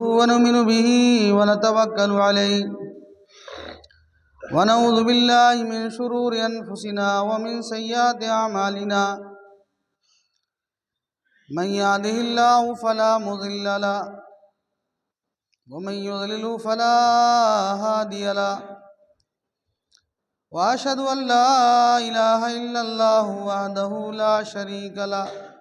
ونؤمن به ونتوكل عليه ونعوذ بالله من شرور أنفسنا ومن سيئات أعمالنا من يهده الله فلا مضل له ومن يضلل فلا هادي له وأشهد أن لا إله إلا الله وحده لا شريك له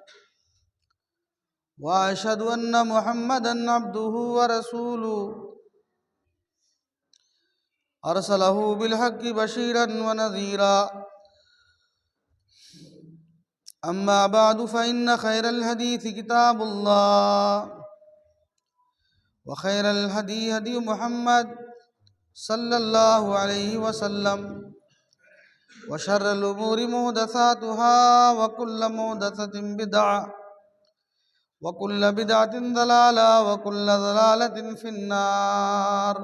وأشهد أن محمدًا عبده ورسوله أرسله بالحق بشيرا ونذيرا أما بعد فإن خير الحديث كتاب الله وخير الهدي هدي محمد صلى الله عليه وسلم وشر الأمور محدثاتها وكل محدثة بدعة وكل بدعة ضلالة وكل ضلالة في النار.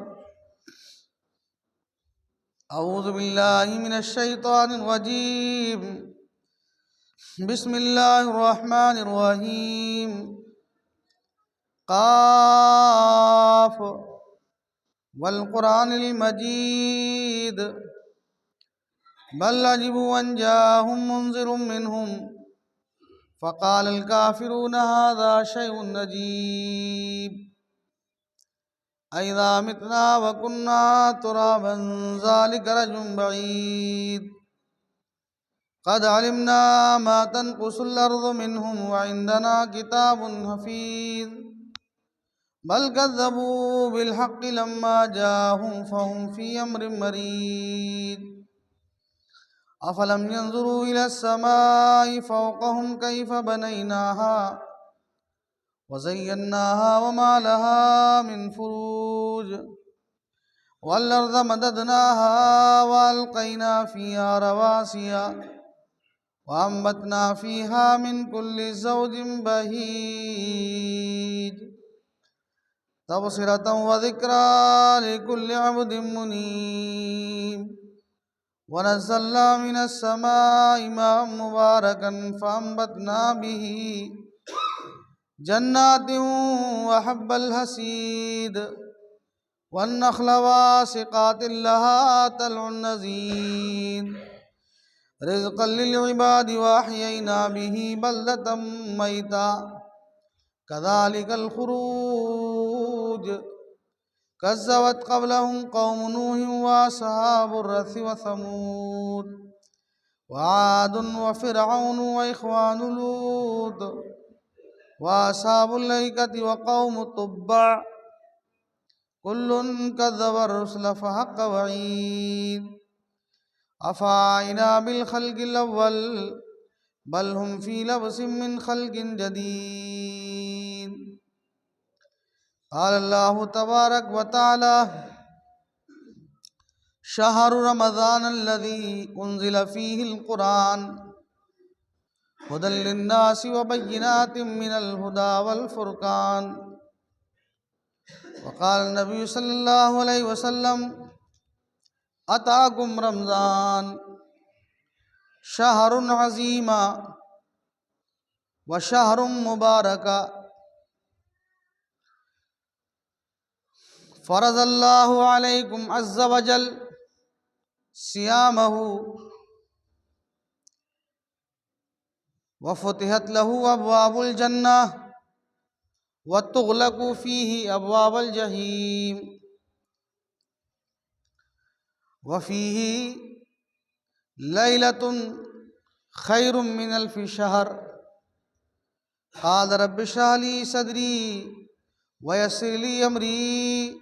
أعوذ بالله من الشيطان الرجيم. بسم الله الرحمن الرحيم. قاف والقرآن المجيد بل عجبوا أن جاءهم منذر منهم فقال الكافرون هذا شيء عجيب أإذا متنا وكنا ترابا ذلك رجع بعيد قد علمنا ما تنقص الأرض منهم وعندنا كتاب حفيظ بل كذبوا بالحق لما جاءهم فهم في أمر مريج أفلم ينظروا إلى السماء فوقهم كيف بنيناها وزيناها وما لها من فروج والأرض مددناها وألقينا فيها رواسي وأنبتنا فيها من كل زوج بهيج تبصرة وذكرى لكل عبد منيب ونزلنا من السماء ماء مباركا فأنبتنا به جنات وحب الحصيد والنخل باسقات لها طلع نضيد رزقا للعباد وأحيينا به بلدة ميتا كذلك الخروج كذبت قبلهم قوم نوح وأصحاب الرث وثمود وعاد وفرعون وإخوان لوط وأصحاب الأيكة وقوم تبع كل كذب الرسل فحق وعيد أفعينا بالخلق الأول بل هم في لبس من خلق جديد. قال الله تبارك وتعالى شهر رمضان الذي أنزل فيه القرآن هدى للناس وبينات من الهدى والفرقان. وقال النبي صلى الله عليه وسلم أتاكم رمضان شهر عظيم وشهر مبارك فرض الله عليكم عز وجل صيامه وفتحت له أبواب الجنة وتغلق فيه أبواب الجحيم وفيه ليلة خير من ألف شهر. قال رب اشرح لي صدري ويسر لي أمري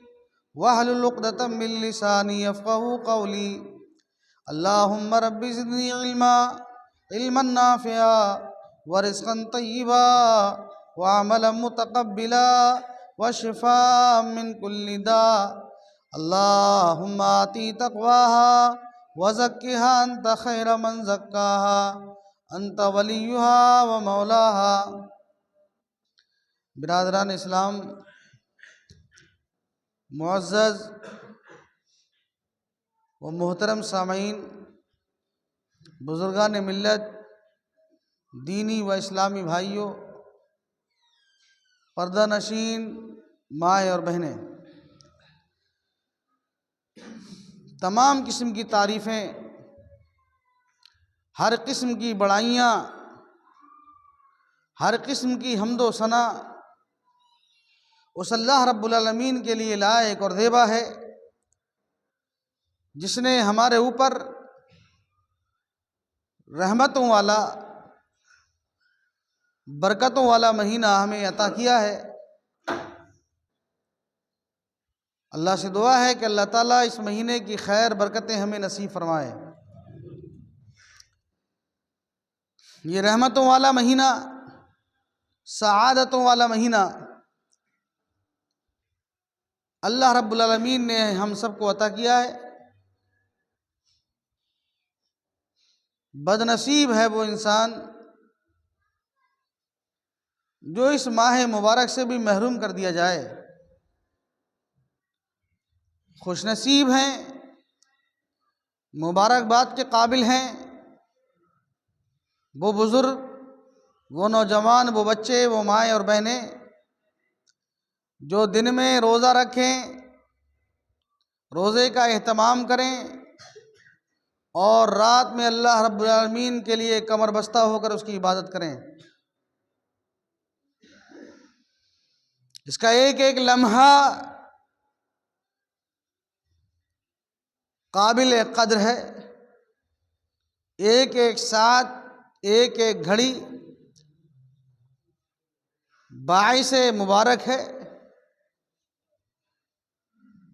واحلل عقدة من لساني يفقهوا قولي. اللهم رب زدني علما نافعا ورزقا طيبا وعملا متقبلا وشفاء من كل داء. اللهم آتی تقواها وزکها انت خیر من زکاها انت ولیها ومولاها. برادران اسلام، معزز و محترم سامعین، بزرگان ملت، دینی و اسلامی بھائیوں، پردہ نشین مائیں اور بہنیں، تمام قسم کی تعریفیں، ہر قسم کی بڑائیاں، ہر قسم کی حمد و ثنا اس اللہ رب العالمین کے لیے لائق اور زیبا ہے، جس نے ہمارے اوپر رحمتوں والا، برکتوں والا مہینہ ہمیں عطا کیا ہے۔ اللہ سے دعا ہے کہ اللہ تعالیٰ اس مہینے کی خیر برکتیں ہمیں نصیب فرمائے۔ یہ رحمتوں والا مہینہ، سعادتوں والا مہینہ اللہ رب العالمین نے ہم سب کو عطا کیا ہے۔ بد نصیب ہے وہ انسان جو اس ماہ مبارک سے بھی محروم کر دیا جائے۔ خوش نصیب ہیں، مبارکباد کے قابل ہیں وہ بزرگ، وہ نوجوان، وہ بچے، وہ مائیں اور بہنیں جو دن میں روزہ رکھیں، روزے کا اہتمام کریں اور رات میں اللہ رب العالمین کے لیے کمر بستہ ہو کر اس کی عبادت کریں۔ اس کا ایک ایک لمحہ قابل قدر ہے، ایک ایک ساتھ، ایک ایک گھڑی باعث مبارک ہے۔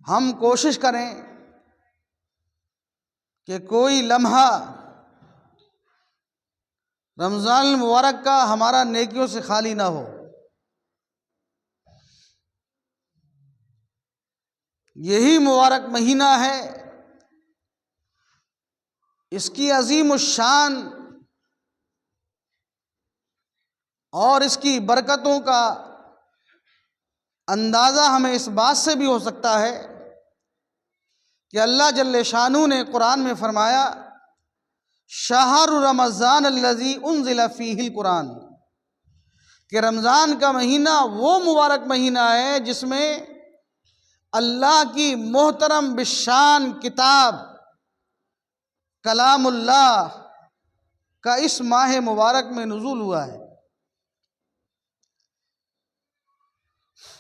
ہم کوشش کریں کہ کوئی لمحہ رمضان المبارک کا ہمارا نیکیوں سے خالی نہ ہو۔ یہی مبارک مہینہ ہے، اس کی عظیم الشان اور اس کی برکتوں کا اندازہ ہمیں اس بات سے بھی ہو سکتا ہے کہ اللہ جل شانہ نے قرآن میں فرمایا شہر رمضان الذی انزل فیہ القرآن، کہ رمضان کا مہینہ وہ مبارک مہینہ ہے جس میں اللہ کی محترم بالشان کتاب کلام اللہ کا اس ماہ مبارک میں نزول ہوا ہے۔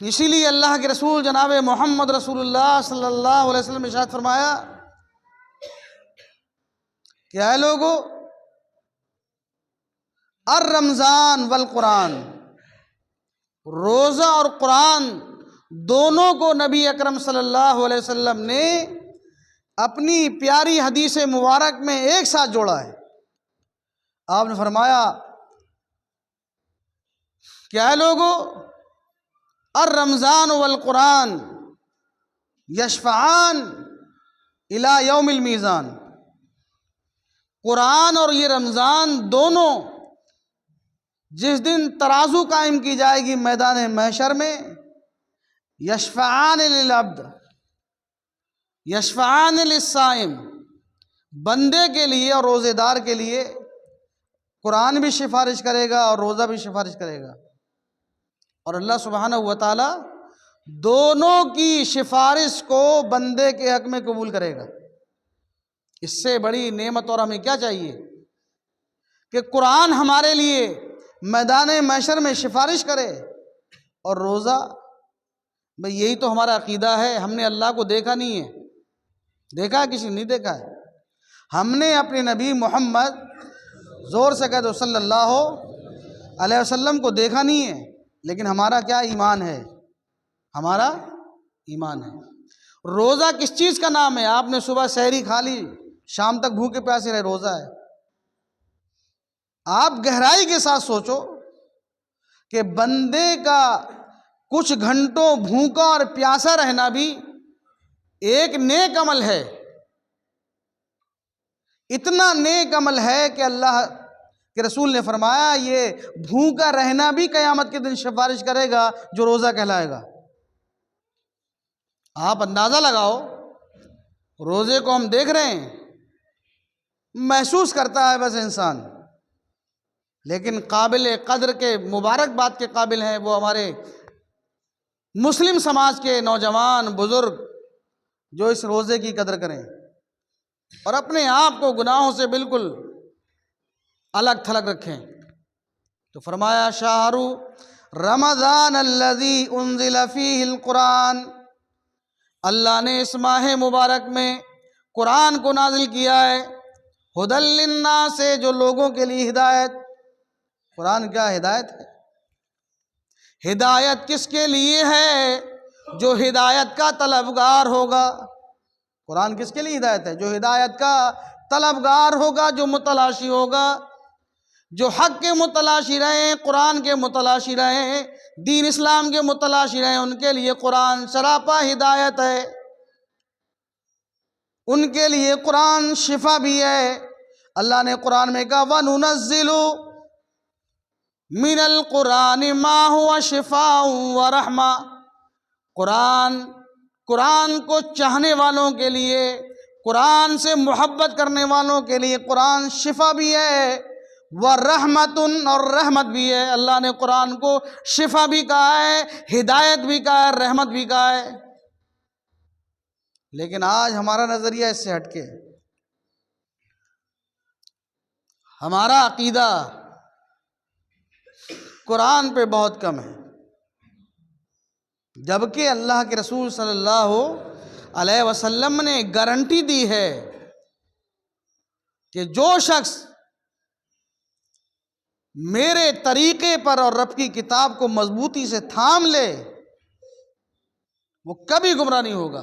اسی لیے اللہ کے رسول جناب محمد رسول اللہ صلی اللہ علیہ وسلم نے ارشاد فرمایا کہ اے لوگو، الرمضان والقرآن، روزہ اور قرآن دونوں کو نبی اکرم صلی اللہ علیہ وسلم نے اپنی پیاری حدیث مبارک میں ایک ساتھ جوڑا ہے۔ آپ نے فرمایا کہ اے لوگو، الرمضان والقرآن یشفعان الی یوم المیزان، قرآن اور یہ رمضان دونوں جس دن ترازو قائم کی جائے گی میدان محشر میں، یشفعان للعبد، یشفعان للصائم، بندے کے لیے اور روزے دار کے لیے قرآن بھی سفارش کرے گا اور روزہ بھی سفارش کرے گا، اور اللہ سبحانہ و تعالی دونوں کی سفارش کو بندے کے حق میں قبول کرے گا۔ اس سے بڑی نعمت اور ہمیں کیا چاہیے کہ قرآن ہمارے لیے میدان محشر میں سفارش کرے، اور روزہ، بھئی یہی تو ہمارا عقیدہ ہے۔ ہم نے اللہ کو دیکھا نہیں ہے، دیکھا ہے کسی نہیں دیکھا ہے، ہم نے اپنے نبی محمد، زور سے کہہ دو صلی اللہ علیہ وسلم کو دیکھا نہیں ہے، لیکن ہمارا کیا ایمان ہے، ہمارا ایمان ہے۔ روزہ کس چیز کا نام ہے؟ آپ نے صبح سحری کھا لی، شام تک بھوکے پیاسے رہے، روزہ ہے۔ آپ گہرائی کے ساتھ سوچو کہ بندے کا کچھ گھنٹوں بھوکا اور پیاسا رہنا بھی ایک نیک عمل ہے، اتنا نیک عمل ہے کہ اللہ کے رسول نے فرمایا یہ بھوکا رہنا بھی قیامت کے دن سفارش کرے گا جو روزہ کہلائے گا۔ آپ اندازہ لگاؤ، روزے کو ہم دیکھ رہے ہیں، محسوس کرتا ہے بس انسان، لیکن قابل قدر کے مبارک بات کے قابل ہیں وہ ہمارے مسلم سماج کے نوجوان بزرگ جو اس روزے کی قدر کریں اور اپنے آپ کو گناہوں سے بالکل الگ تھلگ رکھیں۔ تو فرمایا شہر رمضان الذی انزل فیہ القرآن، اللہ نے اس ماہ مبارک میں قرآن کو نازل کیا ہے، ھدی للناس سے، جو لوگوں کے لیے ہدایت۔ قرآن کیا ہدایت ہے؟ ہدایت کس کے لیے ہے؟ جو ہدایت کا طلبگار ہوگا۔ قرآن کس کے لیے ہدایت ہے؟ جو ہدایت کا طلبگار ہوگا، جو متلاشی ہوگا، جو حق کے متلاشی رہیں، قرآن کے متلاشی رہیں، دین اسلام کے متلاشی رہیں، ان کے لیے قرآن سراپا ہدایت ہے، ان کے لیے قرآن شفا بھی ہے۔ اللہ نے قرآن میں کہا وَنُنَزِّلُ مِنَ الْقُرْآنِ مَا هُوَ شِفَاءٌ وَرَحْمَةٌ، قرآن کو چاہنے والوں کے لیے، قرآن سے محبت کرنے والوں کے لیے قرآن شفا بھی ہے، وَرَحْمَةٌ، اور رحمت بھی ہے۔ اللہ نے قرآن کو شفا بھی کہا ہے، ہدایت بھی کہا ہے، رحمت بھی کہا ہے۔ لیکن آج ہمارا نظریہ اس سے ہٹ کے، ہمارا عقیدہ قرآن پہ بہت کم ہے، جبکہ اللہ کے رسول صلی اللہ علیہ وسلم نے گارنٹی دی ہے کہ جو شخص میرے طریقے پر اور رب کی کتاب کو مضبوطی سے تھام لے وہ کبھی گمراہ نہیں ہوگا۔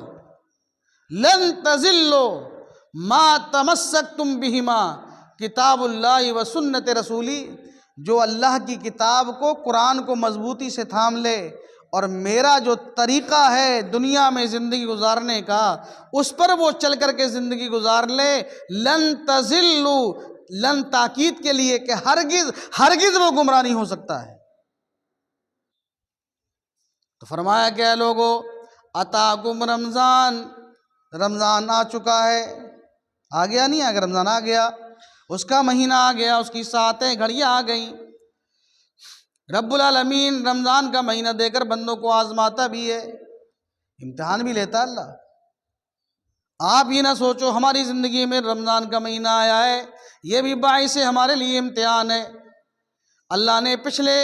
لن تضلوا ما تمسکتم بہما کتاب اللہ و سنت رسولی، جو اللہ کی کتاب کو، قرآن کو مضبوطی سے تھام لے اور میرا جو طریقہ ہے دنیا میں زندگی گزارنے کا اس پر وہ چل کر کے زندگی گزار لے، لن تضلوا، لن تاکید کے لیے کہ ہرگز وہ گمراہ نہیں ہو سکتا ہے۔ تو فرمایا کہ اے لوگو اتاکم رمضان، رمضان آ چکا ہے، آ گیا نہیں؟ اگر رمضان آ گیا، اس کا مہینہ آ گیا، اس کی ساعتیں گھڑیاں آ گئیں۔ رب العالمین رمضان کا مہینہ دے کر بندوں کو آزماتا بھی ہے، امتحان بھی لیتا اللہ۔ آپ یہ نہ سوچو ہماری زندگی میں رمضان کا مہینہ آیا ہے یہ بھی باعث ہمارے لیے امتحان ہے۔ اللہ نے پچھلے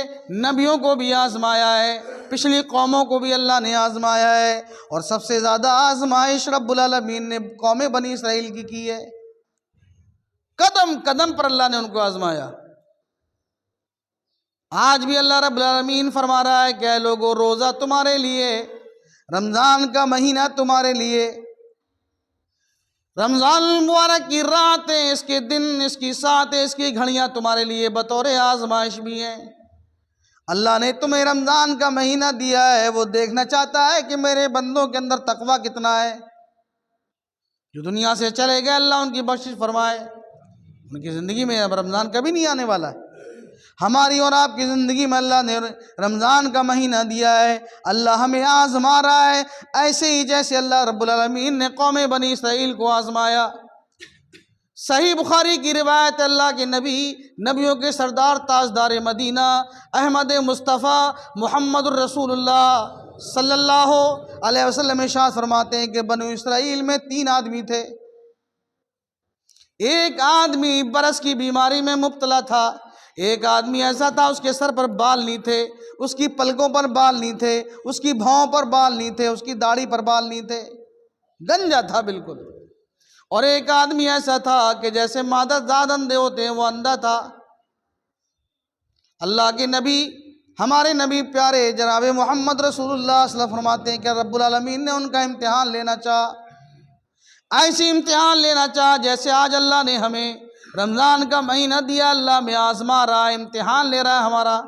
نبیوں کو بھی آزمایا ہے، پچھلی قوموں کو بھی اللہ نے آزمایا ہے، اور سب سے زیادہ آزمائش رب العالمین نے قوم بنی اسرائیل کی ہے۔ قدم قدم پر اللہ نے ان کو آزمایا۔ آج بھی اللہ رب العالمین فرما رہا ہے کہ اے لوگو روزہ تمہارے لیے، رمضان کا مہینہ تمہارے لیے، رمضان المبارک کی راتیں، اس کے دن، اس کی ساعتیں، اس کی گھڑیاں تمہارے لیے بطور آزمائش بھی ہیں۔ اللہ نے تمہیں رمضان کا مہینہ دیا ہے، وہ دیکھنا چاہتا ہے کہ میرے بندوں کے اندر تقویٰ کتنا ہے۔ جو دنیا سے چلے گئے اللہ ان کی بخشش فرمائے، ان کی زندگی میں اب رمضان کبھی نہیں آنے والا ہے۔ ہماری اور آپ کی زندگی میں اللہ نے رمضان کا مہینہ دیا ہے، اللہ ہمیں آزما رہا ہے، ایسے ہی جیسے اللہ رب العالمین نے قوم بنی اسرائیل کو آزمایا۔ صحیح بخاری کی روایت، اللہ کے نبی، نبیوں کے سردار، تاجدار مدینہ، احمد مصطفیٰ محمد الرسول اللہ صلی اللہ علیہ وسلم ارشاد فرماتے ہیں کہ بنو اسرائیل میں 3 آدمی تھے۔ ایک آدمی برس کی بیماری میں مبتلا تھا، ایک آدمی ایسا تھا اس کے سر پر بال نہیں تھے، اس کی پلکوں پر بال نہیں تھے، اس کی بھاؤں پر بال نہیں تھے، اس کی داڑھی پر بال نہیں تھے، گنجا تھا بالکل۔ اور ایک آدمی ایسا تھا کہ جیسے مادہ زاد اندھے ہوتے ہیں وہ اندھا تھا۔ اللہ کے نبی، ہمارے نبی پیارے جناب محمد رسول اللہ صلی اللہ علیہ وسلم فرماتے ہیں کہ رب العالمین نے ان کا امتحان لینا چاہا، ایسی امتحان لینا چاہا جیسے آج اللہ نے ہمیں رمضان کا مہینہ دیا، اللہ میں آزما رہا ہے، امتحان لے رہا ہے ہمارا۔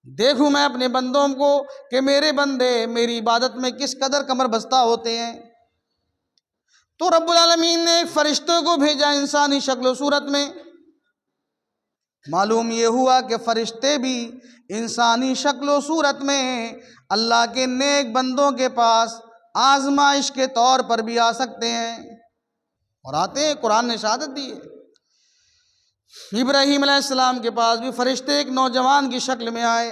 دیکھوں میں اپنے بندوں کو کہ میرے بندے میری عبادت میں کس قدر کمر بستہ ہوتے ہیں۔ تو رب العالمین نے ایک فرشتوں کو بھیجا انسانی شکل و صورت میں۔ معلوم یہ ہوا کہ فرشتے بھی انسانی شکل و صورت میں اللہ کے نیک بندوں کے پاس آزمائش کے طور پر بھی آ سکتے ہیں، اور آتے ہیں۔ قرآن نے شہادت دی ہے۔ ابراہیم علیہ السلام کے پاس بھی فرشتے ایک نوجوان کی شکل میں آئے۔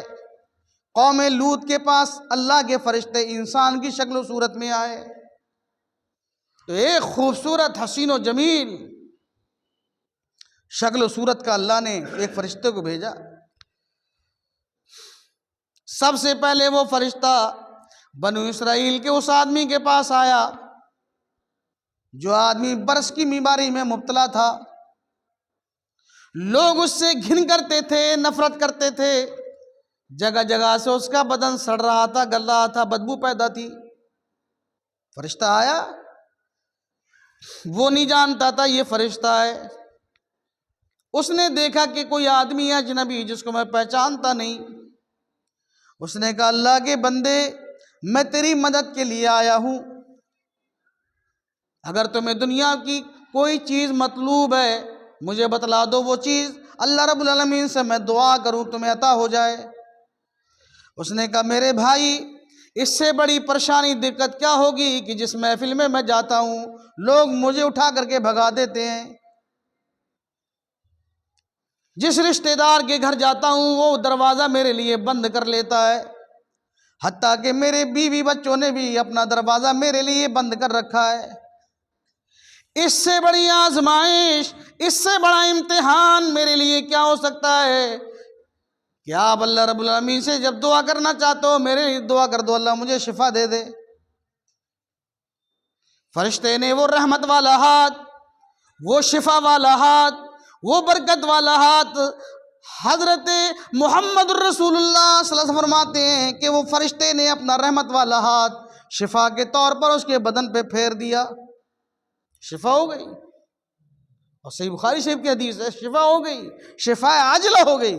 قوم لوط کے پاس اللہ کے فرشتے انسان کی شکل و صورت میں آئے تو ایک خوبصورت حسین و جمیل شکل و صورت کا اللہ نے ایک فرشتے کو بھیجا. سب سے پہلے وہ فرشتہ بنو اسرائیل کے اس آدمی کے پاس آیا جو آدمی برس کی بیماری میں مبتلا تھا. لوگ اس سے گھن کرتے تھے، نفرت کرتے تھے، جگہ جگہ سے اس کا بدن سڑ رہا تھا، گل رہا تھا، بدبو پیدا تھی. فرشتہ آیا، وہ نہیں جانتا تھا یہ فرشتہ ہے. اس نے دیکھا کہ کوئی آدمی ہے اجنبی جس کو میں پہچانتا نہیں. اس نے کہا اللہ کے بندے میں تیری مدد کے لیے آیا ہوں، اگر تمہیں دنیا کی کوئی چیز مطلوب ہے مجھے بتلا دو، وہ چیز اللہ رب العالمین سے میں دعا کروں تمہیں عطا ہو جائے. اس نے کہا میرے بھائی اس سے بڑی پریشانی دقت کیا ہوگی کہ جس محفل میں میں جاتا ہوں لوگ مجھے اٹھا کر کے بھگا دیتے ہیں، جس رشتہ دار کے گھر جاتا ہوں وہ دروازہ میرے لیے بند کر لیتا ہے، حتیٰ کہ میرے بیوی بچوں نے بھی اپنا دروازہ میرے لیے بند کر رکھا ہے. اس سے بڑی آزمائش، اس سے بڑا امتحان میرے لیے کیا ہو سکتا ہے کہ آپ اللہ رب العالمین سے جب دعا کرنا چاہتے ہو میرے لیے دعا کر دو، اللہ مجھے شفا دے دے. فرشتے نے وہ رحمت والا ہاتھ، وہ شفا والا ہاتھ، وہ برکت والا ہاتھ، حضرت محمد الرسول اللہ صلی اللہ علیہ وسلم فرماتے ہیں کہ وہ فرشتے نے اپنا رحمت والا ہاتھ شفا کے طور پر اس کے بدن پہ پھیر دیا، شفا ہو گئی. اور صحیح بخاری شریف کی حدیث ہے، شفا ہو گئی، شفا عاجلہ ہو گئی.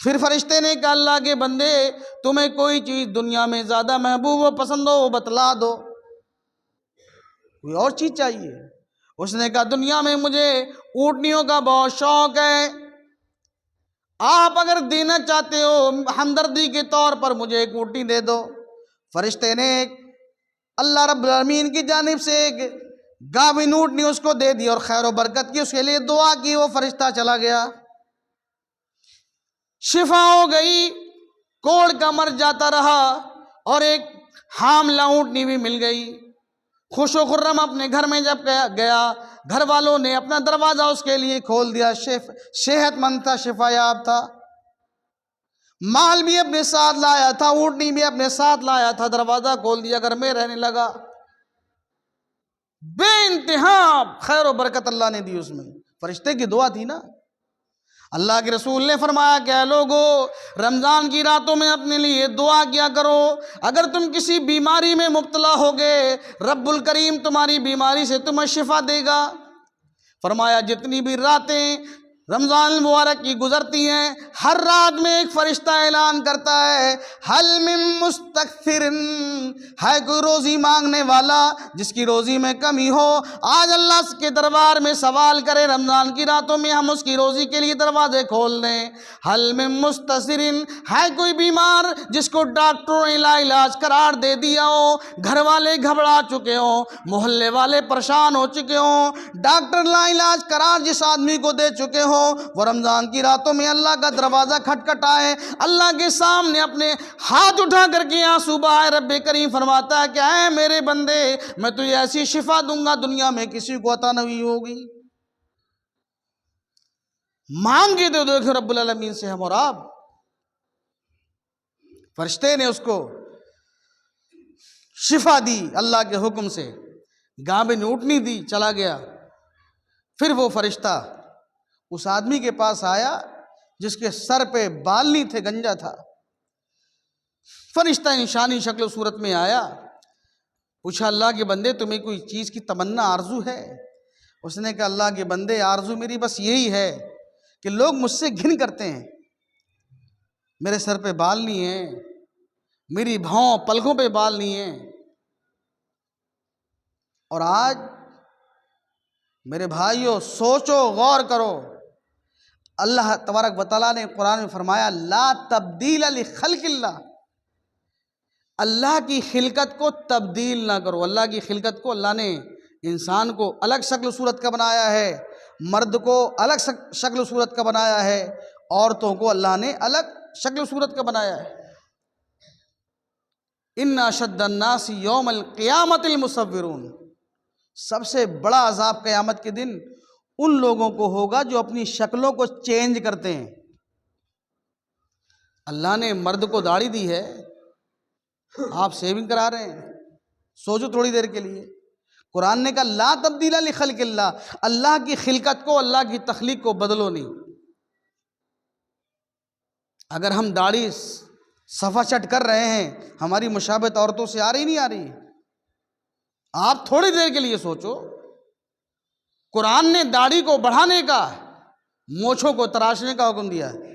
پھر فرشتے نے کہا اللہ کے بندے تمہیں کوئی چیز دنیا میں زیادہ محبوب و پسند ہو وہ بتلا دو، کوئی اور چیز چاہیے؟ اس نے کہا دنیا میں مجھے اونٹنیوں کا بہت شوق ہے، آپ اگر دینا چاہتے ہو ہمدردی کے طور پر مجھے ایک اونٹنی دے دو. فرشتے نے اللہ رب العالمین کی جانب سے ایک گاوین اونٹنی اس کو دے دی اور خیر و برکت کی، اس کے لیے دعا کی، وہ فرشتہ چلا گیا. شفا ہو گئی، کوڑ کا مر جاتا رہا اور ایک حاملہ اونٹنی بھی مل گئی. خوش و خرم اپنے گھر میں جب گیا گھر والوں نے اپنا دروازہ اس کے لیے کھول دیا. صحت مند تھا، شفا یاب تھا، مال بھی اپنے ساتھ لایا تھا، اونٹنی بھی اپنے ساتھ لایا تھا، دروازہ کھول دیا، گھر میں رہنے لگا. بے انتہا خیر و برکت اللہ نے دی اس میں. فرشتے کی دعا تھی نا. اللہ کے رسول نے فرمایا کہ اے لوگو رمضان کی راتوں میں اپنے لیے دعا کیا کرو، اگر تم کسی بیماری میں مبتلا ہوگے رب الکریم تمہاری بیماری سے تمہیں شفا دے گا. فرمایا جتنی بھی راتیں رمضان المبارک کی گزرتی ہیں ہر رات میں ایک فرشتہ اعلان کرتا ہے حل من مستکثر، ہے کوئی روزی مانگنے والا جس کی روزی میں کمی ہو، آج اللہ کے دربار میں سوال کرے، رمضان کی راتوں میں ہم اس کی روزی کے لیے دروازے کھول دیں. حل من مستثر، ہے کوئی بیمار جس کو ڈاکٹروں نے لا علاج قرار دے دیا ہو، گھر والے گھبرا چکے ہوں، محلے والے پریشان ہو چکے ہوں، ڈاکٹر لا علاج قرار جس آدمی کو دے چکے ہوں، وہ رمضان کی راتوں میں اللہ کا دروازہ کھٹکھٹائے، اللہ کے سامنے اپنے ہاتھ اٹھا کر کے آنسو بہائے. رب کریم فرماتا ہے کہ اے میرے بندے میں تجھے ایسی شفا دوں گا دنیا میں کسی کو عطا نہیں ہوگی. مانگ کے دے دیکھو رب العالمین سے ہم اور آپ. فرشتے نے اس کو شفا دی اللہ کے حکم سے، گاوین اونٹنی دی، چلا گیا. پھر وہ فرشتہ اس آدمی کے پاس آیا جس کے سر پہ بال نہیں تھے، گنجا تھا. فرشتہ انسانی شکل و صورت میں آیا، پوچھا اللہ کے بندے تمہیں کوئی چیز کی تمنا آرزو ہے؟ اس نے کہا اللہ کے بندے آرزو میری بس یہی ہے کہ لوگ مجھ سے گھن کرتے ہیں، میرے سر پہ بال نہیں ہیں، میری بھاؤں پلکوں پہ بال نہیں ہیں. اور آج میرے بھائیوں سوچو غور کرو، اللہ تبارک و تعالیٰ نے قرآن میں فرمایا لا تبدیل لخلق اللہ، اللہ کی خلقت کو تبدیل نہ کرو. اللہ کی خلقت کو اللہ نے انسان کو الگ شکل و صورت کا بنایا ہے، مرد کو الگ شکل و صورت کا بنایا ہے، عورتوں کو اللہ نے الگ شکل و صورت کا بنایا ہے۔ ان اشد الناس یوم القیامت المصورون، سب سے بڑا عذاب قیامت کے دن ان لوگوں کو ہوگا جو اپنی شکلوں کو چینج کرتے ہیں۔ اللہ نے مرد کو داڑھی دی ہے، آپ سیونگ کرا رہے ہیں، سوچو تھوڑی دیر کے لیے۔ قرآن نے کہا لا تبدیل لخلق اللہ، اللہ کی خلقت کو، اللہ کی تخلیق کو بدلو نہیں۔ اگر ہم داڑھی صفا چٹ کر رہے ہیں، ہماری مشابہت عورتوں سے آ رہی نہیں آ رہی؟ آپ تھوڑی دیر کے لیے سوچو، قرآن نے داڑھی کو بڑھانے کا، مونچھوں کو تراشنے کا حکم دیا ہے،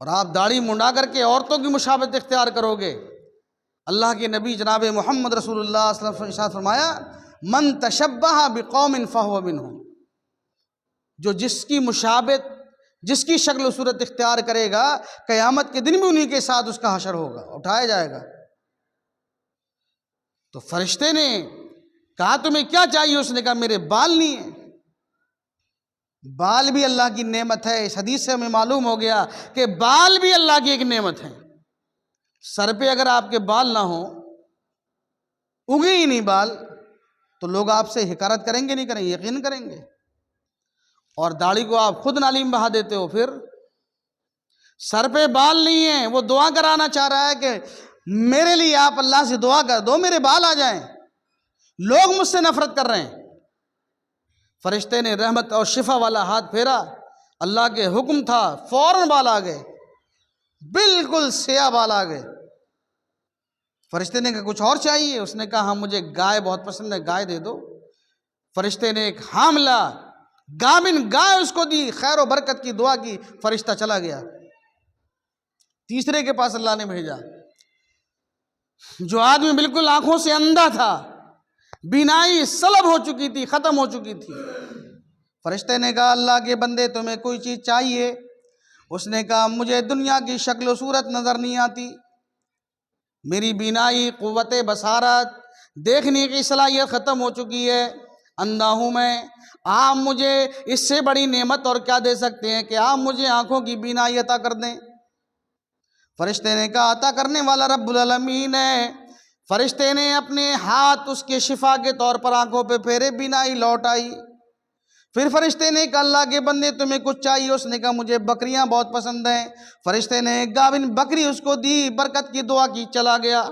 اور آپ داڑھی منڈا کر کے عورتوں کی مشابہت اختیار کرو گے۔ اللہ کے نبی جناب محمد رسول اللہ صلی اللہ علیہ وسلم نے ارشاد فرمایا من تشبہ بقوم فہو منہم، جو جس کی مشابہت، جس کی شکل و صورت اختیار کرے گا، قیامت کے دن بھی انہی کے ساتھ اس کا حشر ہوگا، اٹھایا جائے گا۔ تو فرشتے نے کہا تمہیں کیا چاہیے؟ اس نے کہا میرے بال نہیں ہیں۔ بال بھی اللہ کی نعمت ہے، اس حدیث سے ہمیں معلوم ہو گیا کہ بال بھی اللہ کی ایک نعمت ہے۔ سر پہ اگر آپ کے بال نہ ہوں، اگے ہی نہیں بال، تو لوگ آپ سے حقارت کریں گے نہیں کریں گے؟ یقین کریں گے۔ اور داڑھی کو آپ خود نالی میں بہا دیتے ہو، پھر سر پہ بال نہیں ہیں، وہ دعا کرانا چاہ رہا ہے کہ میرے لیے آپ اللہ سے دعا کر دو میرے بال آ جائیں، لوگ مجھ سے نفرت کر رہے ہیں۔ فرشتے نے رحمت اور شفا والا ہاتھ پھیرا، اللہ کے حکم تھا، فوراً بال آ گئے، بالکل سیاہ بال آ گئے۔ فرشتے نے کہا کچھ اور چاہیے؟ اس نے کہا ہاں مجھے گائے بہت پسند ہے، گائے دے دو۔ فرشتے نے ایک حاملہ گامن گائے اس کو دی، خیر و برکت کی دعا کی، فرشتہ چلا گیا۔ تیسرے کے پاس اللہ نے بھیجا، جو آدمی بالکل آنکھوں سے اندھا تھا، بینائی سلب ہو چکی تھی، ختم ہو چکی تھی۔ فرشتے نے کہا اللہ کے بندے تمہیں کوئی چیز چاہیے؟ اس نے کہا مجھے دنیا کی شکل و صورت نظر نہیں آتی، میری بینائی، قوت بصارت، دیکھنے کی صلاحیت ختم ہو چکی ہے، اندھا ہوں میں، آپ مجھے اس سے بڑی نعمت اور کیا دے سکتے ہیں کہ آپ مجھے آنکھوں کی بینائی عطا کر دیں؟ فرشتے نے کہا عطا کرنے والا رب العالمین ہے۔ فرشتے نے اپنے ہاتھ اس کے شفا کے طور پر آنکھوں پہ پھیرے، بینائی لوٹ آئی۔ پھر فرشتے نے کہا اللہ کے بندے تمہیں کچھ چاہیے؟ اس نے کہا مجھے بکریاں بہت پسند ہیں۔ فرشتے نے ایک گاون بکری اس کو دی، برکت کی دعا کی، چلا گیا۔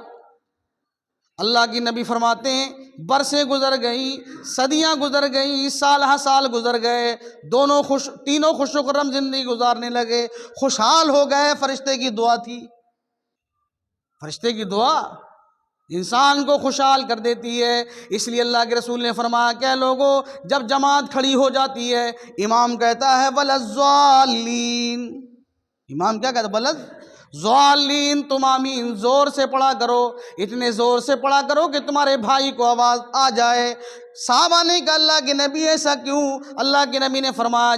اللہ کی نبی فرماتے ہیں برسیں گزر گئیں، صدیاں گزر گئیں، سال ہا سال گزر گئے، تینوں خوش و خرم زندگی گزارنے لگے، خوشحال ہو گئے۔ فرشتے کی دعا تھی، فرشتے کی دعا انسان کو خوشحال کر دیتی ہے۔ اس لیے اللہ کے رسول نے فرمایا کہ لوگوں جب جماعت کھڑی ہو جاتی ہے، امام کہتا ہے وَلَضَّالِّينَ، امام کیا کہتا ہے؟ وَلَضَّالِّينَ، تم آمین زور سے پڑھا کرو، اتنے زور سے پڑھا کرو کہ تمہارے بھائی کو آواز آ جائے۔ صحابہ نے کہا اللہ کے نبی ایسا کیوں؟ اللہ کے نبی نے فرمایا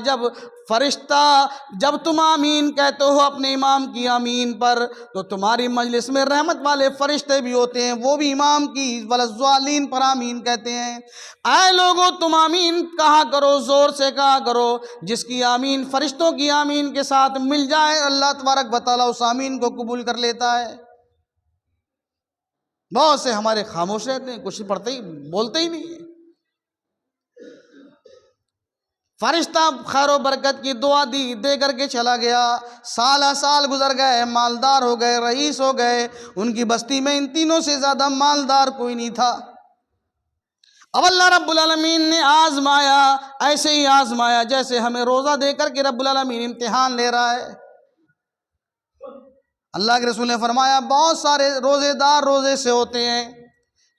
جب تم آمین کہتے ہو اپنے امام کی آمین پر، تو تمہاری مجلس میں رحمت والے فرشتے بھی ہوتے ہیں، وہ بھی امام کی وَلَضَّالِّينَ پر آمین کہتے ہیں۔ اے لوگوں تم آمین کہا کرو، زور سے کہا کرو، جس کی آمین فرشتوں کی آمین کے ساتھ مل جائے، اللہ تبارک و تعالیٰ اس آمین کو قبول کر لیتا ہے۔ بہت سے ہمارے خاموش رہتے ہیں، کچھ پڑھتے ہی بولتے ہی نہیں ہیں۔ فرشتہ خیر و برکت کی دعا دے کر کے چلا گیا، سال سال گزر گئے، مالدار ہو گئے، رئیس ہو گئے۔ ان کی بستی میں ان تینوں سے زیادہ مالدار کوئی نہیں تھا۔ اب اللہ رب العالمین نے آزمایا، ایسے ہی آزمایا جیسے ہمیں روزہ دے کر کے رب العالمین امتحان لے رہا ہے۔ اللہ کے رسول نے فرمایا بہت سارے روزے دار روزے سے ہوتے ہیں،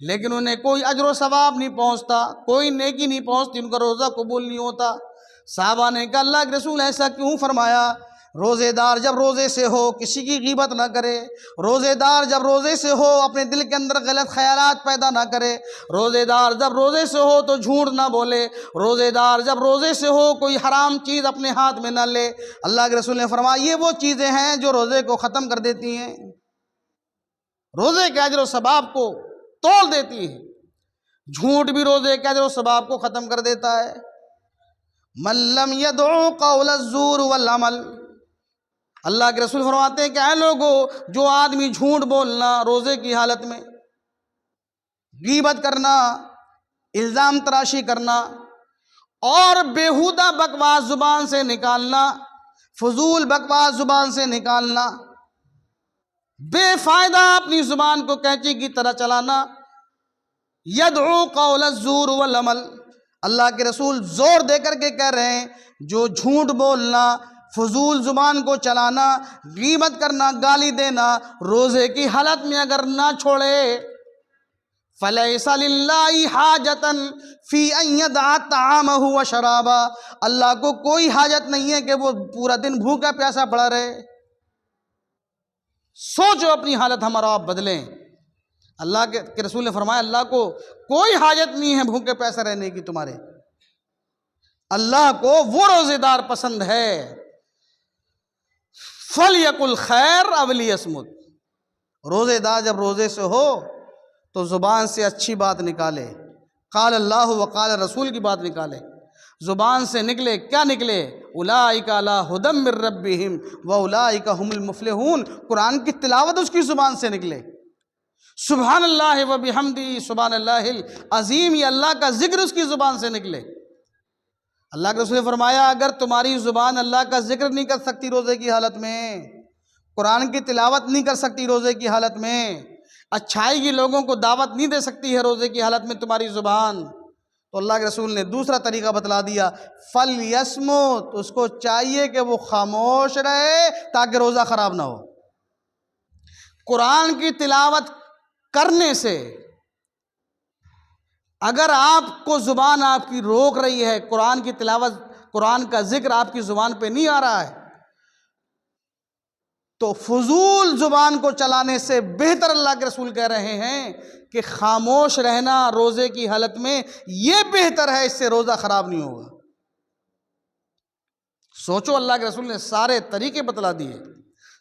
لیکن انہیں کوئی اجر و ثواب نہیں پہنچتا، کوئی نیکی نہیں پہنچتی، ان کا روزہ قبول نہیں ہوتا۔ صحابہ نے کہا اللہ کے رسول ایسا کیوں؟ فرمایا روزے دار جب روزے سے ہو کسی کی غیبت نہ کرے، روزے دار جب روزے سے ہو اپنے دل کے اندر غلط خیالات پیدا نہ کرے، روزے دار جب روزے سے ہو تو جھوٹ نہ بولے، روزے دار جب روزے سے ہو کوئی حرام چیز اپنے ہاتھ میں نہ لے۔ اللہ کے رسول نے فرمایا یہ وہ چیزیں ہیں جو روزے کو ختم کر دیتی ہیں، روزے کے اجر و ثواب کو توڑ دیتی ہے۔ جھوٹ بھی روزے کے اجر و ثواب کو ختم کر دیتا ہے۔ من لم يدع قول الزور والعمل، اللہ کے رسول فرماتے ہیں کہ اے لوگو، جو آدمی جھوٹ بولنا روزے کی حالت میں، غیبت کرنا، الزام تراشی کرنا اور بیہودہ بکواس زبان سے نکالنا، فضول بکواس زبان سے نکالنا، بے فائدہ اپنی زبان کو کینچی کی طرح چلانا، یدعو قول الزور والعمل، اللہ کے رسول زور دے کر کے کہہ رہے ہیں جو جھوٹ بولنا، فضول زبان کو چلانا، غیبت کرنا، گالی دینا روزے کی حالت میں اگر نہ چھوڑے، فَلَيْسَ لِلَّهِ حَاجَةً فِي أَن يَدْعَ طَعَامَهُ وَشَرَابَهُ، اللہ کو کوئی حاجت نہیں ہے کہ وہ پورا دن بھوکا پیاسا پڑا رہے۔ سوچو اپنی حالت ہمارا آپ بدلیں۔ اللہ کے رسول نے فرمایا اللہ کو کوئی حاجت نہیں ہے بھوکے پیاسے رہنے کی تمہارے، اللہ کو وہ روزے دار پسند ہے۔ فَلْيَقُلْ خَيْرًا أَوْ لِيَصْمُتْ، روزے دار جب روزے سے ہو تو زبان سے اچھی بات نکالے، قال اللہ وقال رسول کی بات نکالے، زبان سے نکلے کیا نکلے، اولئک علی ھدی من ربہم واولئک ھم المفلحون، قرآن کی تلاوت اس کی زبان سے نکلے، سبحان اللہ وبحمدہ سبحان اللہ العظیم، یہ اللہ کا ذکر اس کی زبان سے نکلے۔ اللہ کے رسول نے فرمایا اگر تمہاری زبان اللہ کا ذکر نہیں کر سکتی روزے کی حالت میں، قرآن کی تلاوت نہیں کر سکتی روزے کی حالت میں، اچھائی کی لوگوں کو دعوت نہیں دے سکتی ہے روزے کی حالت میں تمہاری زبان، تو اللہ کے رسول نے دوسرا طریقہ بتلا دیا، فَلْيَصْمُتْ، اس کو چاہیے کہ وہ خاموش رہے تاکہ روزہ خراب نہ ہو۔ قرآن کی تلاوت کرنے سے اگر آپ کو زبان آپ کی روک رہی ہے، قرآن کی تلاوت، قرآن کا ذکر آپ کی زبان پہ نہیں آ رہا ہے، تو فضول زبان کو چلانے سے بہتر اللہ کے رسول کہہ رہے ہیں کہ خاموش رہنا روزے کی حالت میں یہ بہتر ہے، اس سے روزہ خراب نہیں ہوگا۔ سوچو اللہ کے رسول نے سارے طریقے بتلا دیے،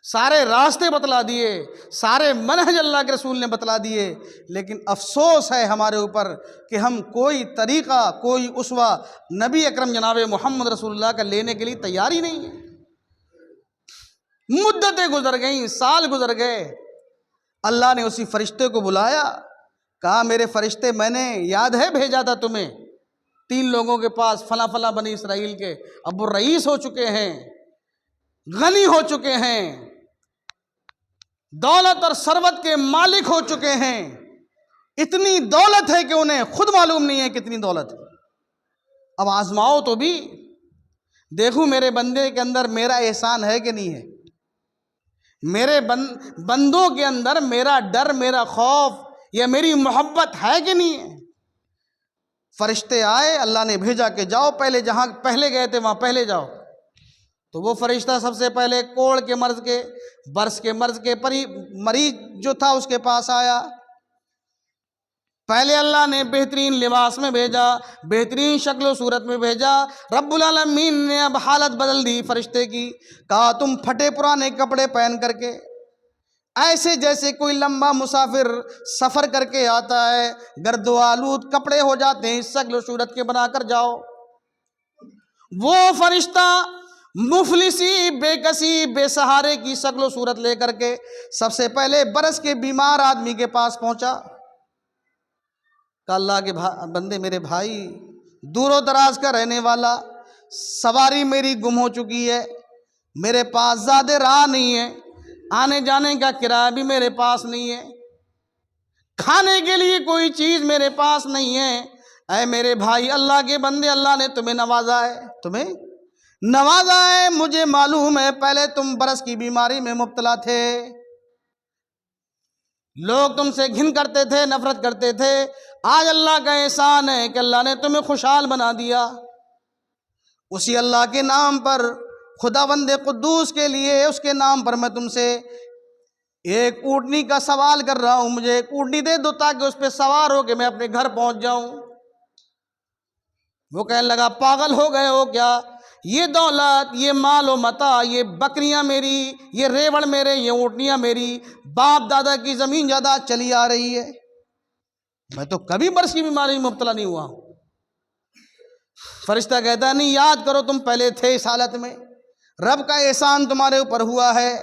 سارے راستے بتلا دیے، سارے منہج اللہ کے رسول نے بتلا دیے، لیکن افسوس ہے ہمارے اوپر کہ ہم کوئی طریقہ، کوئی اسوہ نبی اکرم جناب محمد رسول اللہ کا لینے کے لیے تیار ہی نہیں ہے۔ مدتیں گزر گئیں، سال گزر گئے، اللہ نے اسی فرشتے کو بلایا، کہا میرے فرشتے میں نے یاد ہے بھیجا تھا تمہیں 3 لوگوں کے پاس، فلاں فلاں بنی اسرائیل کے، اب وہ رئیس ہو چکے ہیں، غنی ہو چکے ہیں، دولت اور ثروت کے مالک ہو چکے ہیں، اتنی دولت ہے کہ انہیں خود معلوم نہیں ہے کتنی دولت ہے، اب آزماؤ تو بھی، دیکھوں میرے بندے کے اندر میرا احسان ہے کہ نہیں ہے، میرے بندوں کے اندر میرا ڈر، میرا خوف یا میری محبت ہے کہ نہیں ہے۔ فرشتے آئے، اللہ نے بھیجا کہ جاؤ پہلے جہاں پہلے گئے تھے وہاں پہلے جاؤ، تو وہ فرشتہ سب سے پہلے کوڑ کے مرض کے، برس کے مرض کے مریض جو تھا اس کے پاس آیا، پہلے اللہ نے بہترین لباس میں بھیجا، بہترین شکل و صورت میں بھیجا، رب العالمین نے اب حالت بدل دی فرشتے کی، کہا تم پھٹے پرانے کپڑے پہن کر کے، ایسے جیسے کوئی لمبا مسافر سفر کر کے آتا ہے، گرد و آلود کپڑے ہو جاتے ہیں، اس شکل و صورت کے بنا کر جاؤ۔ وہ فرشتہ مفلسی، بے کسی، بے سہارے کی شکل و صورت لے کر کے سب سے پہلے برس کے بیمار آدمی کے پاس پہنچا، کہ اللہ کے بندے میرے بھائی، دور و دراز کا رہنے والا، سواری میری گم ہو چکی ہے، میرے پاس زیادہ راہ نہیں ہے، آنے جانے کا کرایہ بھی میرے پاس نہیں ہے، کھانے کے لیے کوئی چیز میرے پاس نہیں ہے، اے میرے بھائی اللہ کے بندے، اللہ نے تمہیں نوازا ہے، تمہیں نوازا ہے، مجھے معلوم ہے پہلے تم برس کی بیماری میں مبتلا تھے، لوگ تم سے گھن کرتے تھے، نفرت کرتے تھے، آج اللہ کا احسان ہے کہ اللہ نے تمہیں خوشحال بنا دیا۔ اسی اللہ کے نام پر، خداوند قدوس کے لیے، اس کے نام پر میں تم سے ایک اونٹنی کا سوال کر رہا ہوں، مجھے ایک اونٹنی دے دو تاکہ اس پہ سوار ہو کے میں اپنے گھر پہنچ جاؤں۔ وہ کہنے لگا پاگل ہو گئے ہو کیا، یہ دولت، یہ مال و متاع، یہ بکریاں میری، یہ ریوڑ میرے، یہ اونٹنیاں میری، باپ دادا کی زمین جائیداد چلی آ رہی ہے، میں تو کبھی برس کی بیماری میں مبتلا نہیں ہوا ہوں۔ فرشتہ کہتا ہے نہیں، یاد کرو تم پہلے تھے اس حالت میں، رب کا احسان تمہارے اوپر ہوا ہے؟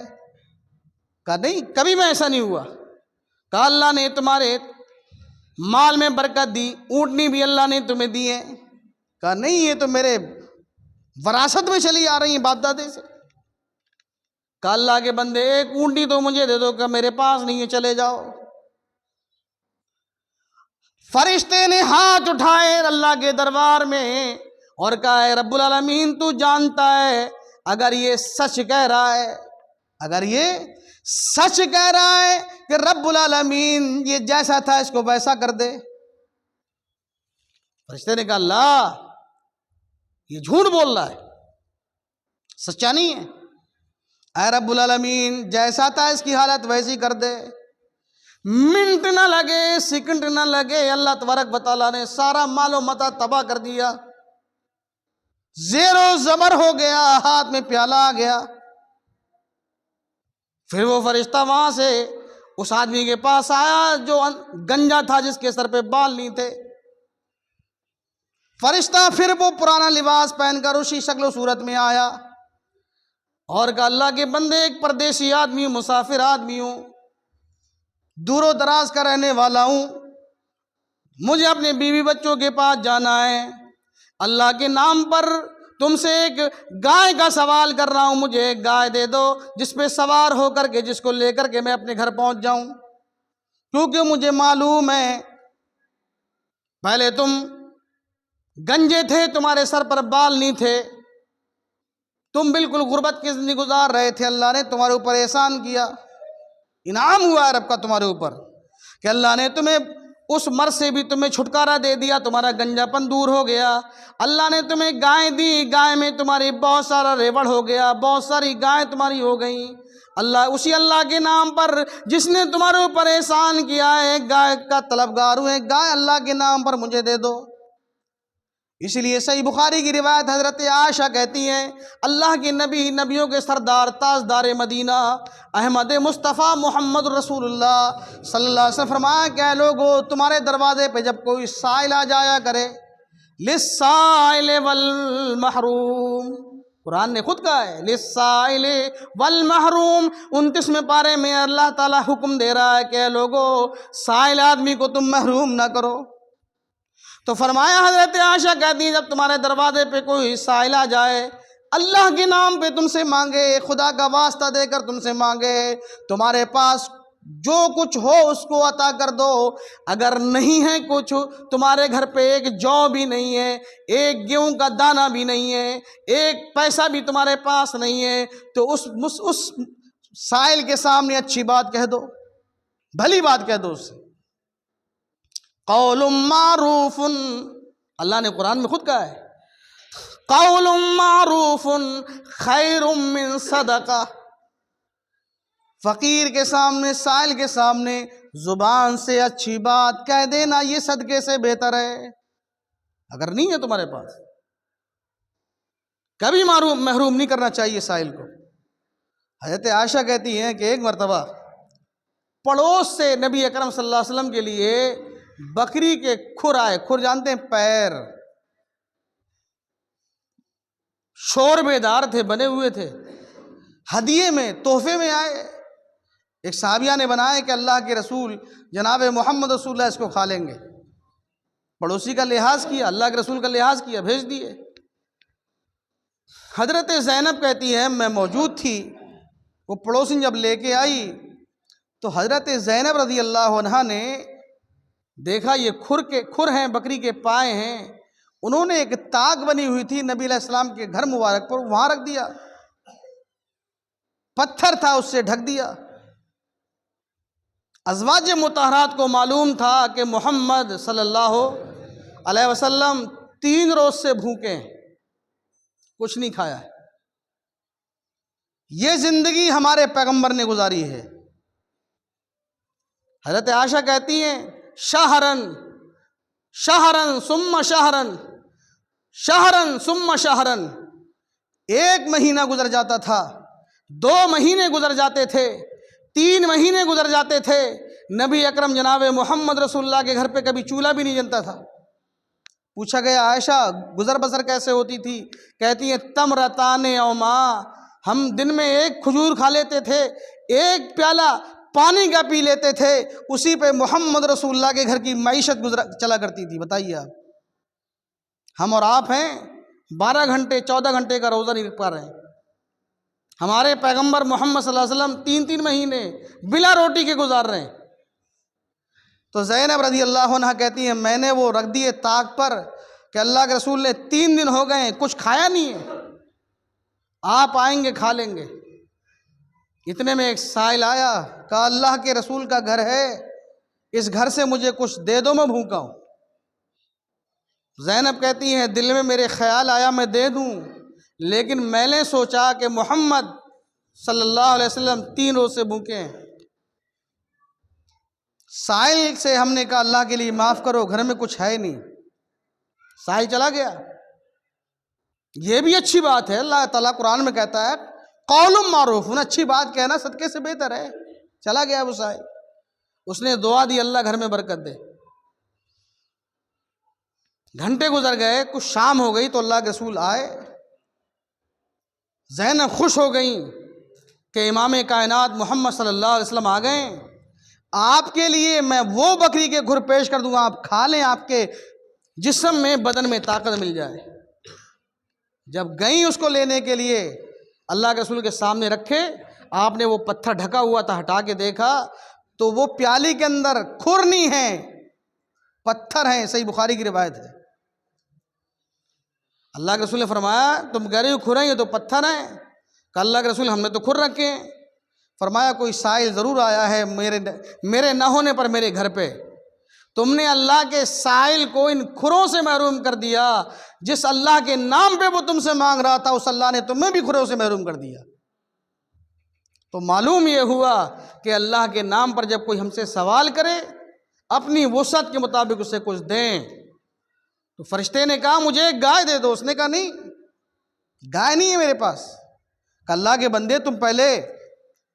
کہا نہیں، کبھی میں ایسا نہیں ہوا۔ کہا اللہ نے تمہارے مال میں برکت دی، اونٹنی بھی اللہ نے تمہیں دی ہے؟ کہا نہیں، یہ تو میرے وراثت میں چلی آ رہی ہیں باپ دادے سے۔ کہا اللہ کے بندے ایک اونٹنی تو مجھے دے دو۔ کہ میرے پاس نہیں ہے، چلے جاؤ۔ فرشتے نے ہاتھ اٹھائے اللہ کے دربار میں اور کہا اے رب العالمین، تو جانتا ہے اگر یہ سچ کہہ رہا ہے، اگر یہ سچ کہہ رہا ہے کہ رب العالمین یہ جیسا تھا اس کو ویسا کر دے۔ فرشتے نے کہا اللہ یہ جھوٹ بول رہا ہے، سچا نہیں ہے۔ اے رب العالمین جیسا تھا اس کی حالت ویسی کر دے۔ منٹ نہ لگے، سیکنڈ نہ لگے، اللہ تبارک و تعالیٰ نے سارا مال و متاع تباہ کر دیا، زیر و زبر ہو گیا، ہاتھ میں پیالہ آ گیا۔ پھر وہ فرشتہ وہاں سے اس آدمی کے پاس آیا جو گنجا تھا، جس کے سر پہ بال نہیں تھے۔ فرشتہ پھر وہ پرانا لباس پہن کر اسی شکل و صورت میں آیا اور کہا اللہ کے بندے ایک پردیسی آدمی ہوں، مسافر آدمی ہوں، دور و دراز کا رہنے والا ہوں، مجھے اپنے بیوی بچوں کے پاس جانا ہے، اللہ کے نام پر تم سے ایک گائے کا سوال کر رہا ہوں، مجھے ایک گائے دے دو جس پہ سوار ہو کر کے، جس کو لے کر کے میں اپنے گھر پہنچ جاؤں، کیونکہ مجھے معلوم ہے پہلے تم گنجے تھے، تمہارے سر پر بال نہیں تھے، تم بالکل غربت کی زندگی گزار رہے تھے، اللہ نے تمہارے اوپر احسان کیا، انعام ہوا ہے رب کا تمہارے اوپر کہ اللہ نے تمہیں اس مرض سے بھی تمہیں چھٹکارا دے دیا، تمہارا گنجا پن دور ہو گیا، اللہ نے تمہیں گائے دی، گائے میں تمہاری بہت سارا ریوڑ ہو گیا، بہت ساری گائے تمہاری ہو گئیں۔ اللہ اسی اللہ کے نام پر جس نے تمہارے اوپر احسان کیا ہے، ایک گائے کا طلبگار ہوں، ایک گائے اللہ کے نام پر مجھے دے دو۔ اسی لیے صحیح بخاری کی روایت حضرت عائشہ کہتی ہیں اللہ کے نبی، نبیوں کے سردار، تاجدار مدینہ، احمد مصطفیٰ محمد رسول اللہ صلی اللہ علیہ وسلم فرمایا کہ اے لوگو، تمہارے دروازے پہ جب کوئی سائل آ جایا کرے، للسائل والمحروم، قرآن نے خود کہا ہے للسائل والمحروم، 29ویں پارے میں اللہ تعالیٰ حکم دے رہا ہے کہ اے لوگو، سائل آدمی کو تم محروم نہ کرو۔ تو فرمایا حضرت عائشہ کہتی ہیں جب تمہارے دروازے پہ کوئی سائل آ جائے، اللہ کے نام پہ تم سے مانگے، خدا کا واسطہ دے کر تم سے مانگے، تمہارے پاس جو کچھ ہو اس کو عطا کر دو، اگر نہیں ہے کچھ، تمہارے گھر پہ ایک جو بھی نہیں ہے، ایک گیہوں کا دانہ بھی نہیں ہے، ایک پیسہ بھی تمہارے پاس نہیں ہے، تو اس سائل کے سامنے اچھی بات کہہ دو، بھلی بات کہہ دو اس سے۔ قول معروف، اللہ نے قرآن میں خود کہا ہے قول معروف خیر من صدقہ، فقیر کے سامنے، سائل کے سامنے زبان سے اچھی بات کہہ دینا یہ صدقے سے بہتر ہے۔ اگر نہیں ہے تمہارے پاس، کبھی محروم نہیں کرنا چاہیے سائل کو۔ حضرت عائشہ کہتی ہیں کہ ایک مرتبہ پڑوس سے نبی اکرم صلی اللہ علیہ وسلم کے لیے بکری کے کھر آئے، کھر جانتے ہیں، پیر شوربے دار تھے، بنے ہوئے تھے، ہدیے میں، تحفے میں آئے۔ ایک صحابیہ نے بنائے کہ اللہ کے رسول جناب محمد رسول اللہ اس کو کھا لیں گے، پڑوسی کا لحاظ کیا، اللہ کے رسول کا لحاظ کیا، بھیج دیے۔ حضرت زینب کہتی ہے میں موجود تھی، وہ پڑوسن جب لے کے آئی تو حضرت زینب رضی اللہ عنہا نے دیکھا یہ کھر ہیں، بکری کے پائے ہیں، انہوں نے ایک تاگ بنی ہوئی تھی نبی علیہ السلام کے گھر مبارک پر، وہاں رکھ دیا، پتھر تھا اس سے ڈھک دیا۔ ازواج مطہرات کو معلوم تھا کہ محمد صلی اللہ علیہ وسلم 3 روز سے بھوکے ہیں، کچھ نہیں کھایا ہے، یہ زندگی ہمارے پیغمبر نے گزاری ہے۔ حضرت عائشہ کہتی ہیں شہرن شہرن ثم شہرن، شہرن ثم شہرن، 1 مہینہ گزر جاتا تھا، 2 مہینے گزر جاتے تھے، 3 مہینے گزر جاتے تھے، نبی اکرم جناب محمد رسول اللہ کے گھر پہ کبھی چولہا بھی نہیں جلتا تھا۔ پوچھا گیا عائشہ گزر بسر کیسے ہوتی تھی؟ کہتی ہیں تمرتان او ماء، ہم دن میں ایک کھجور کھا لیتے تھے، ایک پیالہ پانی کا پی لیتے تھے، اسی پہ محمد رسول اللہ کے گھر کی معیشت چلا کرتی تھی۔ بتائیے آپ، ہم اور آپ ہیں 12 گھنٹے 14 گھنٹے کا روزہ نہیں رکھ پا رہے ہیں۔ ہمارے پیغمبر محمد صلی اللہ علیہ وسلم 3 مہینے بلا روٹی کے گزار رہے ہیں۔ تو زینب رضی اللہ عنہ کہتی ہیں میں نے وہ رکھ دیے طاق پر کہ اللہ کے رسول نے 3 دن ہو گئے کچھ کھایا نہیں ہے، آپ آئیں گے کھا لیں گے۔ اتنے میں ایک سائل آیا، کہا اللہ کے رسول کا گھر ہے، اس گھر سے مجھے کچھ دے دو، میں بھوکا ہوں۔ زینب کہتی ہیں دل میں میرے خیال آیا میں دے دوں، لیکن میں نے سوچا کہ محمد صلی اللہ علیہ وسلم 3 روز سے بھوکے ہیں۔ سائل سے ہم نے کہا اللہ کے لیے معاف کرو، گھر میں کچھ ہے ہی نہیں۔ سائل چلا گیا۔ یہ بھی اچھی بات ہے، اللہ تعالیٰ قرآن میں کہتا ہے قول معروف، اچھی بات کہنا صدقے سے بہتر ہے۔ چلا گیا وہ سائل، اس نے دعا دی اللہ گھر میں برکت دے۔ گھنٹے گزر گئے، کچھ شام ہو گئی تو اللہ کے رسول آئے۔ زینب خوش ہو گئیں کہ امام کائنات محمد صلی اللہ علیہ وسلم آ گئے، آپ کے لیے میں وہ بکری کے کھر پیش کر دوں گا، آپ کھا لیں، آپ کے جسم میں بدن میں طاقت مل جائے۔ جب گئیں اس کو لینے کے لیے، اللہ کے رسول کے سامنے رکھے، آپ نے وہ پتھر ڈھکا ہوا تھا ہٹا کے دیکھا تو وہ پیالی کے اندر کھر نہیں ہے، پتھر ہیں۔ صحیح بخاری کی روایت ہے۔ اللہ کے رسول نے فرمایا تم کہہ رہے ہو کھر ہیں، یہ تو پتھر ہیں۔ کہ اللہ کے رسول ہم نے تو کھر رکھے ہیں۔ فرمایا کوئی سائل ضرور آیا ہے میرے نہ ہونے پر میرے گھر پہ، تم نے اللہ کے سائل کو ان کھروں سے محروم کر دیا، جس اللہ کے نام پہ وہ تم سے مانگ رہا تھا اس اللہ نے تمہیں بھی کھروں سے محروم کر دیا۔ تو معلوم یہ ہوا کہ اللہ کے نام پر جب کوئی ہم سے سوال کرے اپنی وسعت کے مطابق اسے کچھ دیں۔ تو فرشتے نے کہا مجھے ایک گائے دے دو، اس نے کہا نہیں، گائے نہیں ہے میرے پاس۔ کہ اللہ کے بندے تم پہلے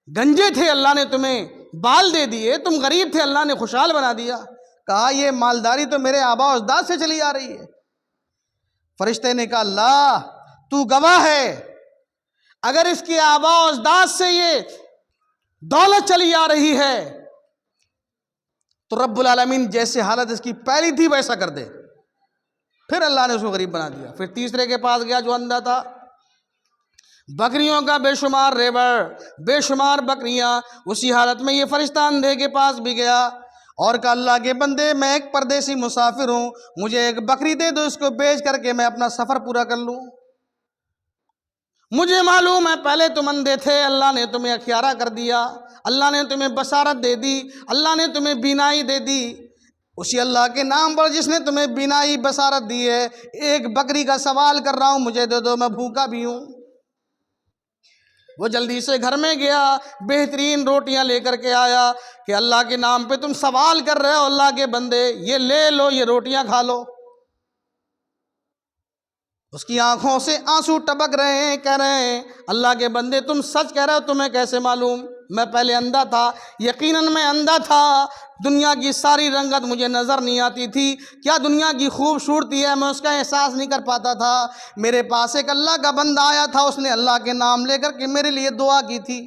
گنجے تھے، اللہ نے تمہیں بال دے دیے، تم غریب تھے، اللہ نے خوشحال بنا دیا۔ کہا یہ مالداری تو میرے آبا و اجداد سے چلی آ رہی ہے۔ فرشتے نے کہا اللہ تو گواہ ہے، اگر اس کے آبا و اجداد سے یہ دولت چلی آ رہی ہے تو رب العالمین جیسے حالت اس کی پہلی تھی ویسا کر دے۔ پھر اللہ نے اس کو غریب بنا دیا۔ پھر تیسرے کے پاس گیا جو اندھا تھا، بکریوں کا بے شمار ریوڑ، بے شمار بکریاں، اسی حالت میں یہ فرشتہ اندھے کے پاس بھی گیا اور کہا اللہ کے بندے میں ایک پردیسی مسافر ہوں، مجھے ایک بکری دے دو، اس کو بیچ کر کے میں اپنا سفر پورا کر لوں۔ مجھے معلوم ہے پہلے تم اندھے تھے، اللہ نے تمہیں اختیارہ کر دیا، اللہ نے تمہیں بصارت دے دی، اللہ نے تمہیں بینائی دے دی۔ اسی اللہ کے نام پر جس نے تمہیں بینائی بصارت دی ہے، ایک بکری کا سوال کر رہا ہوں، مجھے دے دو، میں بھوکا بھی ہوں۔ وہ جلدی سے گھر میں گیا، بہترین روٹیاں لے کر کے آیا کہ اللہ کے نام پہ تم سوال کر رہے ہو اللہ کے بندے، یہ لے لو، یہ روٹیاں کھا لو۔ اس کی آنکھوں سے آنسو ٹپک رہے ہیں، کہہ رہے ہیں اللہ کے بندے تم سچ کہہ رہے ہو، تمہیں کیسے معلوم؟ میں پہلے اندھا تھا، یقیناً میں اندھا تھا، دنیا کی ساری رنگت مجھے نظر نہیں آتی تھی، کیا دنیا کی خوبصورتی ہے میں اس کا احساس نہیں کر پاتا تھا۔ میرے پاس ایک اللہ کا بندہ آیا تھا، اس نے اللہ کے نام لے کر کے میرے لیے دعا کی تھی،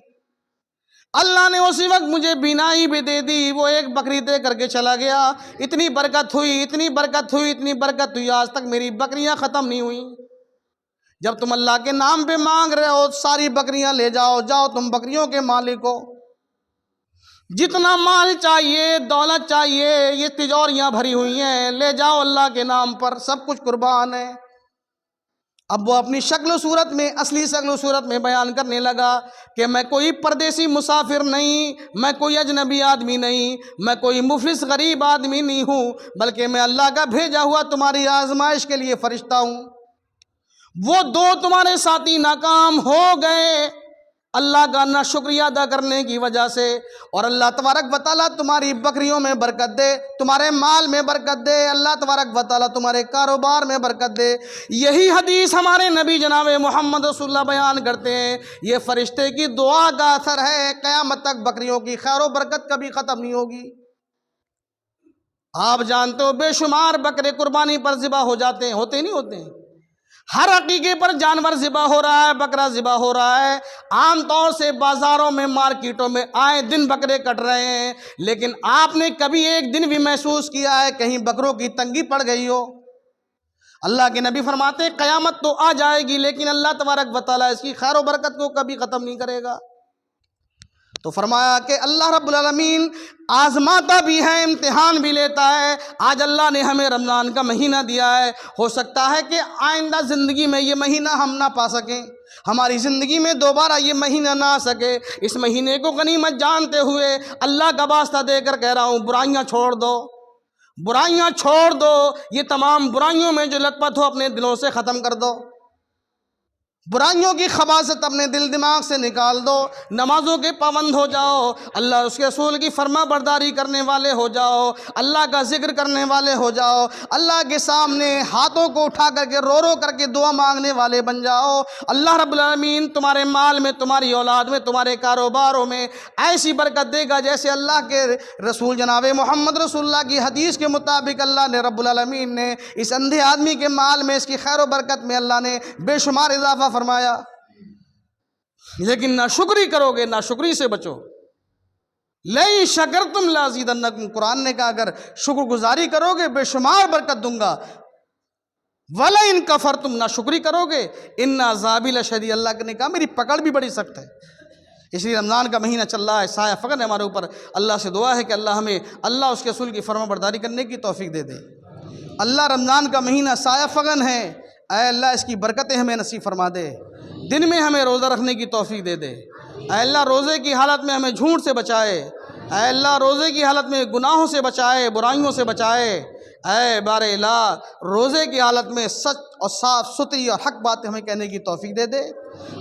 اللہ نے اسی وقت مجھے بینائی بھی دے دی، وہ ایک بکری دے کر کے چلا گیا۔ اتنی برکت ہوئی، اتنی برکت ہوئی، اتنی برکت ہوئی، آج تک میری بکریاں ختم نہیں ہوئیں۔ جب تم اللہ کے نام پہ مانگ رہے ہو ساری بکریاں لے جاؤ، جاؤ تم بکریوں کے مالک ہو، جتنا مال چاہیے، دولت چاہیے، یہ تجوریاں بھری ہوئی ہیں، لے جاؤ اللہ کے نام پر، سب کچھ قربان ہے۔ اب وہ اپنی شکل و صورت میں، اصلی شکل و صورت میں بیان کرنے لگا کہ میں کوئی پردیسی مسافر نہیں، میں کوئی اجنبی آدمی نہیں، میں کوئی مفلس غریب آدمی نہیں ہوں، بلکہ میں اللہ کا بھیجا ہوا تمہاری آزمائش کے لیے فرشتہ ہوں۔ وہ 2 تمہارے ساتھی ناکام ہو گئے اللہ کا نہ شکریہ ادا کرنے کی وجہ سے، اور اللہ تبارک و تعالیٰ تمہاری بکریوں میں برکت دے، تمہارے مال میں برکت دے، اللہ تبارک و تعالیٰ تمہارے کاروبار میں برکت دے۔ یہی حدیث ہمارے نبی جناب محمد رسول اللہ بیان کرتے ہیں، یہ فرشتے کی دعا کا اثر ہے، قیامت تک بکریوں کی خیر و برکت کبھی ختم نہیں ہوگی۔ آپ جانتے ہو بے شمار بکرے قربانی پر ذبح ہو جاتے ہیں، ہوتے نہیں ہوتے ہیں، ہر عقیقے پر جانور ذبح ہو رہا ہے، بکرا ذبح ہو رہا ہے. عام طور سے بازاروں میں، مارکیٹوں میں آئے دن بکرے کٹ رہے ہیں، لیکن آپ نے کبھی ایک دن بھی محسوس کیا ہے کہیں بکروں کی تنگی پڑ گئی ہو؟ اللہ کے نبی فرماتے ہیں قیامت تو آ جائے گی لیکن اللہ تبارک و تعالیٰ اس کی خیر و برکت کو کبھی ختم نہیں کرے گا. تو فرمایا کہ اللہ رب العالمین آزماتا بھی ہے، امتحان بھی لیتا ہے. آج اللہ نے ہمیں رمضان کا مہینہ دیا ہے، ہو سکتا ہے کہ آئندہ زندگی میں یہ مہینہ ہم نہ پا سکیں، ہماری زندگی میں دوبارہ یہ مہینہ نہ آ سکے. اس مہینے کو غنیمت جانتے ہوئے اللہ کا واسطہ دے کر کہہ رہا ہوں برائیاں چھوڑ دو، برائیاں چھوڑ دو. یہ تمام برائیوں میں جو لت پت ہو اپنے دلوں سے ختم کر دو، برائیوں کی خباثت اپنے دل دماغ سے نکال دو. نمازوں کے پابند ہو جاؤ، اللہ اس کے رسول کی فرما برداری کرنے والے ہو جاؤ، اللہ کا ذکر کرنے والے ہو جاؤ، اللہ کے سامنے ہاتھوں کو اٹھا کر کے رو رو کر کے دعا مانگنے والے بن جاؤ. اللہ رب العالمین تمہارے مال میں، تمہاری اولاد میں، تمہارے کاروباروں میں ایسی برکت دے گا جیسے اللہ کے رسول جناب محمد رسول اللہ کی حدیث کے مطابق اللہ نے رب العالمین نے اس اندھے آدمی کے مال میں، اس کی خیر و برکت میں اللہ نے بے شمار اضافہ فرمایا. لیکن ناشکری کرو گے، ناشکری سے بچو. لئن شکرتم لازیدنکم، قرآن نے کہا اگر شکر گزاری کرو گے بے شمار برکت دوں گا. ولئن کفرتم، ناشکری کرو گے ان عذابی لشدید، اللہ نے کہا میری پکڑ بھی بڑی سخت ہے. اس لیے رمضان کا مہینہ چل رہا ہے، سایہ فگن ہے ہمارے اوپر. اللہ سے دعا ہے کہ اللہ ہمیں اللہ اس کے رسول کی فرما برداری کرنے کی توفیق دے دے. اللہ رمضان کا مہینہ سایہ فگن ہے، اے اللہ اس کی برکتیں ہمیں نصیب فرما دے. دن میں ہمیں روزہ رکھنے کی توفیق دے دے. اے اللہ روزے کی حالت میں ہمیں جھوٹ سے بچائے. اے اللہ روزے کی حالت میں گناہوں سے بچائے، برائیوں سے بچائے. اے بار الہ روزے کی حالت میں سچ اور صاف ستھری اور حق باتیں ہمیں کہنے کی توفیق دے دے.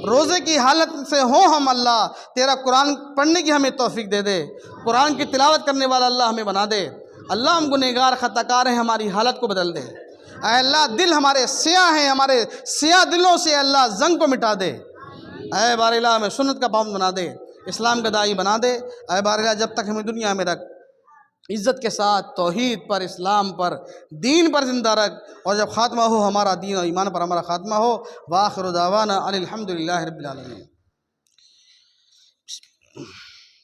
روزے کی حالت سے ہم اللہ تیرا قرآن پڑھنے کی ہمیں توفیق دے دے. قرآن کی تلاوت کرنے والا اللہ ہمیں بنا دے. اللہ ہم گنہگار خطا کار ہیں، ہماری حالت کو بدل دے. اے اللہ دل ہمارے سیاہ ہیں، ہمارے سیاہ دلوں سے اللہ زنگ کو مٹا دے. اے بار الہ ہمیں سنت کا پابند بنا دے، اسلام کا داعی بنا دے. اے بار الہ جب تک ہمیں دنیا میں رکھ، عزت کے ساتھ توحید پر، اسلام پر، دین پر زندہ رکھ، اور جب خاتمہ ہو ہمارا دین اور ایمان پر ہمارا خاتمہ ہو. وآخر دعوانا ان الحمد للہ رب العالمین.